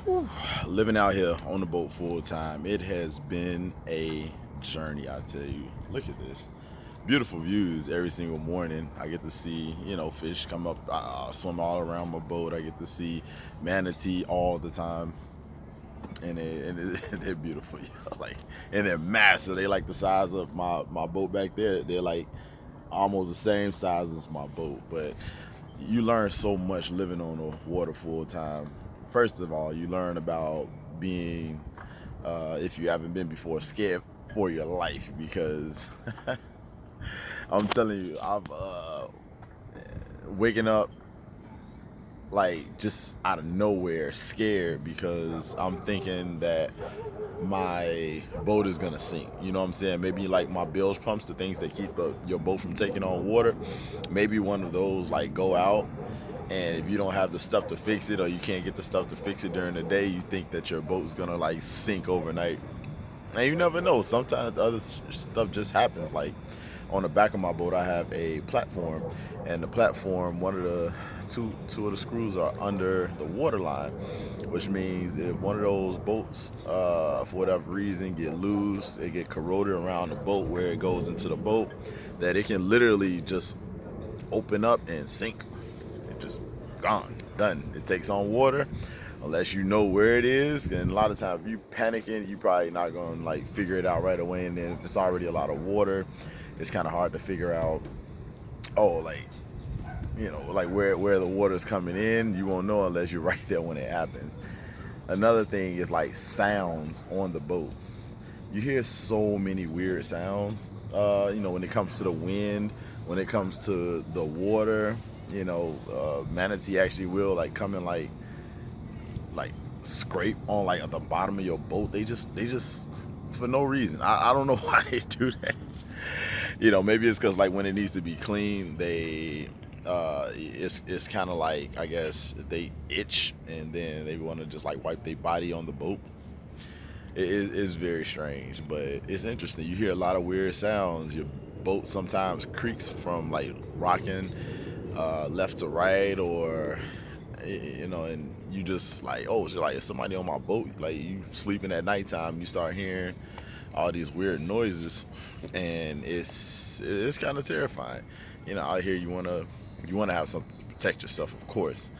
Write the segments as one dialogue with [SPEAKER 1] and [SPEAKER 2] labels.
[SPEAKER 1] Whew. Living out here on the boat full time, it has been a journey, I tell you. Look at this. Beautiful views every single morning. I get to see, fish come up, swim all around my boat. I get to see manatee all the time. They're beautiful. Like, and they're massive. They like the size of my boat back there. They're like almost the same size as my boat. But you learn so much living on the water full time. First of all, you learn about being, if you haven't been before, scared for your life because I'm telling you, I've waking up like just out of nowhere scared because I'm thinking that my boat is gonna sink. You know what I'm saying? Maybe like my bilge pumps, the things that keep your boat from taking on water. Maybe one of those like go out, and if you don't have the stuff to fix it or you can't get the stuff to fix it during the day, you think that your boat's gonna like sink overnight. And you never know. Sometimes the other stuff just happens. Like on the back of my boat, I have a platform, and the platform, one of the two of the screws are under the water line, which means if one of those boats, for whatever reason, get loose, it get corroded around the boat where it goes into the boat, that it can literally just open up and sink. It just gone, done. It takes on water unless you know where it is. And a lot of times, if you panicking, you probably not gonna like figure it out right away. And then if it's already a lot of water, it's kind of hard to figure out. Oh, like like where the water's coming in. You won't know unless you're right there when it happens. Another thing is like sounds on the boat. You hear so many weird sounds. When it comes to the wind, when it comes to the water, manatee actually will like come and like scrape on like at the bottom of your boat. They just for no reason. I don't know why they do that. Maybe it's because like when it needs to be clean, it's kind of like, I guess, if they itch and then they want to just like wipe their body on the boat. It's very strange, but it's interesting. You hear a lot of weird sounds. Your boat sometimes creaks from like rocking left to right, or and you just like, oh, it's like, is somebody on my boat? Like, you sleeping at nighttime, you start hearing all these weird noises, and it's kind of terrifying. Out here, you wanna have something to protect yourself, of course,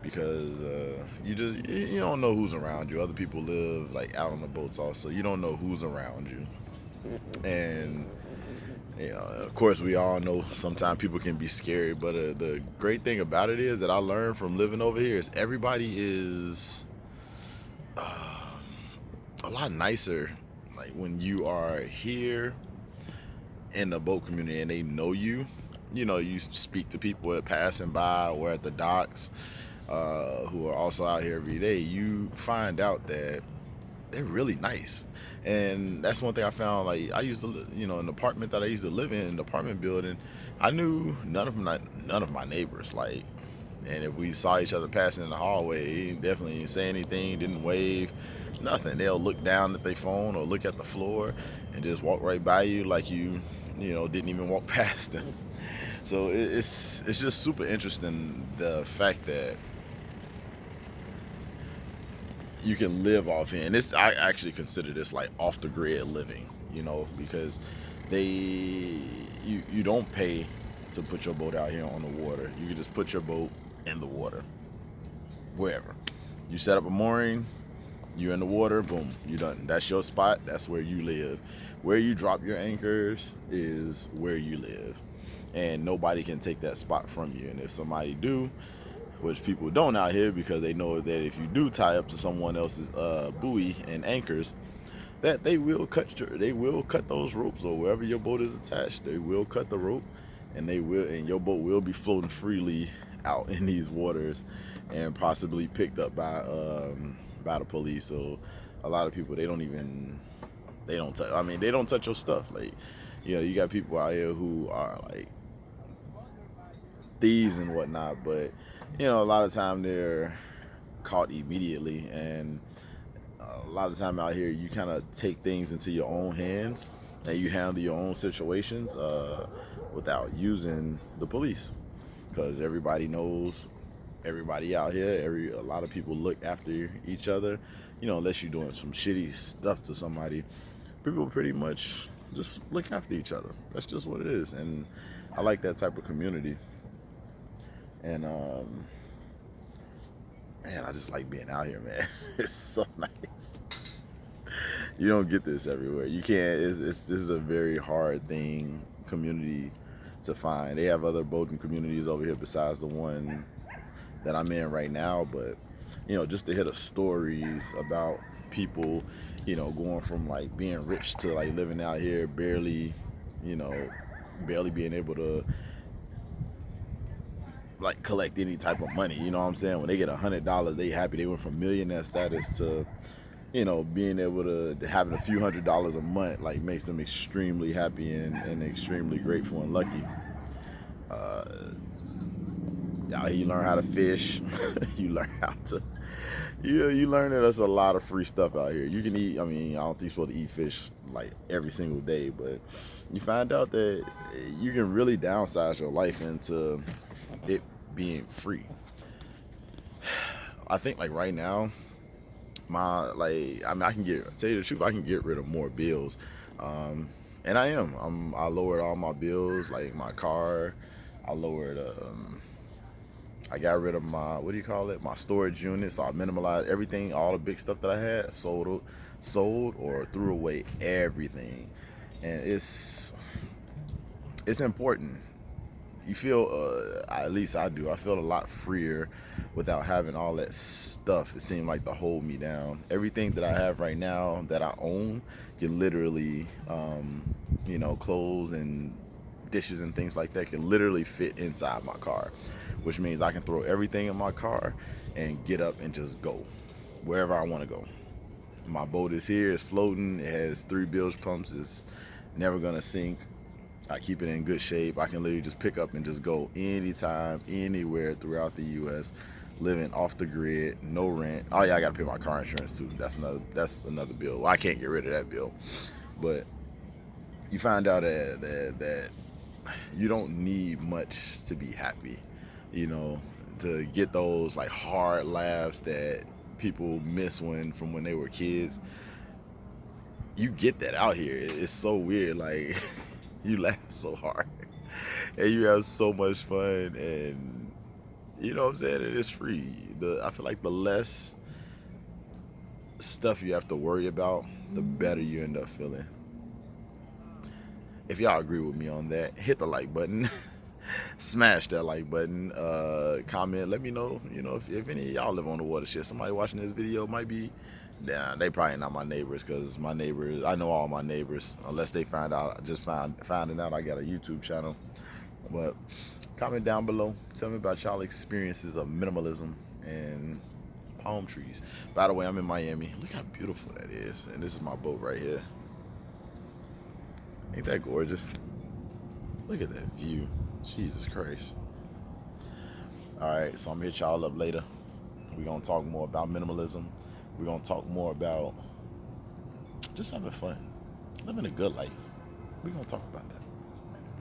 [SPEAKER 1] because you don't know who's around you. Other people live like out on the boats also. You don't know who's around you, and of course, we all know sometimes people can be scary, but the great thing about it is that I learned from living over here is everybody is a lot nicer. Like when you are here in the boat community and they know you, you speak to people that passing by or at the docks, who are also out here every day. You find out that they're really nice. And that's one thing I found. Like, I used to in the apartment that I used to live in, the apartment building, I knew none of my neighbors. Like, and if we saw each other passing in the hallway, he definitely didn't say anything, didn't wave, nothing. They'll look down at their phone or look at the floor and just walk right by you like you didn't even walk past them. So it's just super interesting, the fact that you can live off here. And this, I actually consider this like off the grid living, because you don't pay to put your boat out here on the water. You can just put your boat in the water wherever. You set up a mooring, you're in the water, boom, you're done. That's your spot, that's where you live. Where you drop your anchors is where you live. And nobody can take that spot from you. And if somebody do, which people don't out here, because they know that if you do tie up to someone else's buoy and anchors, that they will cut those ropes, or wherever your boat is attached, they will cut the rope, and your boat will be floating freely out in these waters, and possibly picked up by the police. So a lot of people, they don't touch your stuff. Like, you got people out here who are like thieves and whatnot, but a lot of time they're caught immediately. And a lot of time out here, you kind of take things into your own hands and you handle your own situations, without using the police, because everybody knows everybody out here, a lot of people look after each other. Unless you're doing some shitty stuff to somebody, people pretty much just look after each other. That's just what it is, and I like that type of community. And man, I just like being out here, man. It's so nice. You don't get this everywhere. You can't. This is a very hard community to find. They have other boating communities over here besides the one that I'm in right now, but just to hear the stories about people, going from like being rich to like living out here, you know, barely being able to like collect any type of money. You know what I'm saying? When they get $100, they happy. They went from millionaire status to being able to having a few $100s a month, like makes them extremely happy and extremely grateful and lucky. You learn how to fish. You learn how to, you learn that there's a lot of free stuff out here. You can eat. I mean, I don't think you're supposed to eat fish like every single day, but you find out that you can really downsize your life into it being free. I think like right now, I can tell you the truth, I can get rid of more bills, and I lowered all my bills, like my car. I lowered. I got rid of my, what do you call it? My storage unit. So I minimalized everything, all the big stuff that I had, sold or threw away everything, and it's important. You feel, at least I do. I feel a lot freer without having all that stuff. It seemed like to hold me down. Everything that I have right now that I own can literally, clothes and dishes and things like that can literally fit inside my car, which means I can throw everything in my car and get up and just go wherever I want to go. My boat is here, it's floating, it has 3 bilge pumps, it's never gonna sink. I keep it in good shape. I can literally just pick up and just go anytime, anywhere throughout the US, living off the grid, no rent. Oh yeah, I gotta pay my car insurance too. That's another bill. Well, I can't get rid of that bill. But you find out that you don't need much to be happy, to get those like hard laughs that people miss from when they were kids. You get that out here. It's so weird. Like you laugh so hard and you have so much fun, and you know what I'm saying, it is free. I feel like the less stuff you have to worry about, the better you end up feeling. If y'all agree with me on that, hit the like button. Smash that like button. Comment. Let me know. If any of y'all live on the watershed. Somebody watching this video might be. Nah, they probably not my neighbors, because my neighbors, I know all my neighbors, unless they finding out I got a YouTube channel. But comment down below. Tell me about y'all experiences of minimalism and palm trees. By the way, I'm in Miami. Look how beautiful that is. And this is my boat right here. Ain't that gorgeous? Look at that view. Jesus Christ. Alright, so I'm gonna hit y'all up later. We're gonna talk more about minimalism. We're gonna talk more about just having fun, living a good life. We're gonna talk about that.